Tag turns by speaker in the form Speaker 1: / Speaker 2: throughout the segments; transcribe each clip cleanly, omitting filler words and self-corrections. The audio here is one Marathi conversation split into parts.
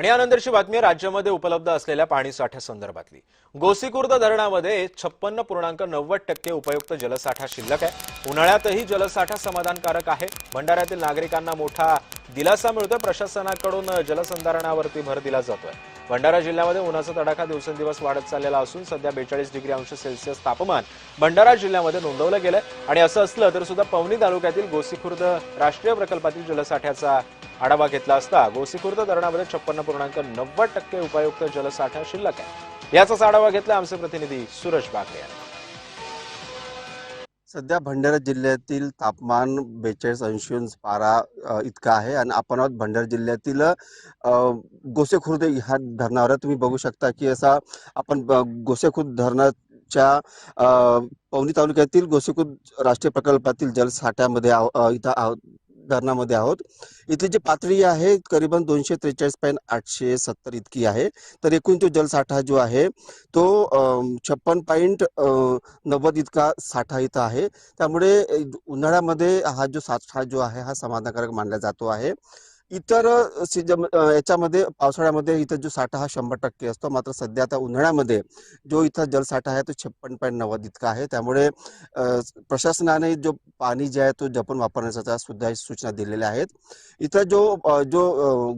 Speaker 1: आणि यानंतरची बातमी आहे राज्यामध्ये उपलब्ध असलेल्या पाणी साठ्यासंदर्भातली। गोसीखुर्द धरणामध्ये 56.90% उपयुक्त जलसाठा शिल्लक आहे। उन्हाळ्यातही जलसाठा समाधानकारक आहे। भंडाऱ्यातील नागरिकांना मोठा दिलासा मिळतोय। प्रशासनाकडून जलसंधारणावरती भर दिला जातोय। भंडारा जिल्ह्यामध्ये उन्हाचा तडाखा दिवसेंदिवस वाढत चाललेला असून सध्या 42°C तापमान भंडारा जिल्ह्यामध्ये नोंदवलं गेलंय। आणि असं असलं तर सुद्धा पवनी तालुक्यातील गोसीखुर्द राष्ट्रीय प्रकल्पातील जलसाठ्याचा आढावा घेतला असता गोसीखुर्द धरणामध्ये 56.90% उपयुक्त जलसाठा शिल्लक आहे। याचाच आढावा घेतला आमचे प्रतिनिधी सूरज बागडे यांनी।
Speaker 2: सध्या भंडारा जिल्ह्यातील तापमान 42 अंश पारा इतका आहे आणि आपण आहोत भंडारा जिल्ह्यातील गोसेखुर्द ह्या धरणावर। तुम्ही बघू शकता की असा आपण गोसेखुर्द धरणाच्या पवनी तालुक्यातील गोसेखुर्द राष्ट्रीय प्रकल्पातील जलसाठ्यामध्ये इथं धरणामध्ये आहोत। इथली जी पातळी आहे करीबन 243.870 इतकी आहे। तर एकूण तो जलसाठा जो आहे तो 56.90 इतका साठा इथं आहे। त्यामुळे उन्हाळ्यामध्ये हा जो साठा जो आहे हा समाधानकारक मानला जातो आहे। इतर सीजन याच्यामध्ये पावसाळ्यामध्ये इथं जो साठा हा 100% असतो, मात्र सध्या आता उन्हाळ्यामध्ये जो इथं जलसाठा आहे तो 56.90 इतका आहे। त्यामुळे प्रशासनाने जो पाणी जे आहे तो जपून वापरण्याच्या सुद्धा सूचना दिलेल्या आहेत। इथं जो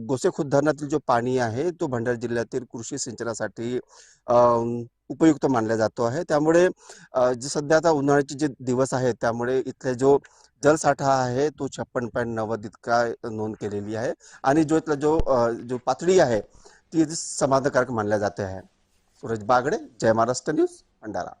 Speaker 2: गोसेखुर्द धरणातील जो पाणी आहे तो भंडारा जिल्ह्यातील कृषी सिंचनासाठी उपयुक्त मानला जातो आहे। त्यामुळे जे सध्या आता उन्हाळ्याचे जे दिवस आहेत त्यामुळे इथले जो जलसाठा आहे तो 56.90 इतका नोंद केलेली आहे आणि जो इथला जो पातळी आहे ती समाधानकारक मानल्या जाते आहे। सूरज बागडे, जय महाराष्ट्र न्यूज, भंडारा।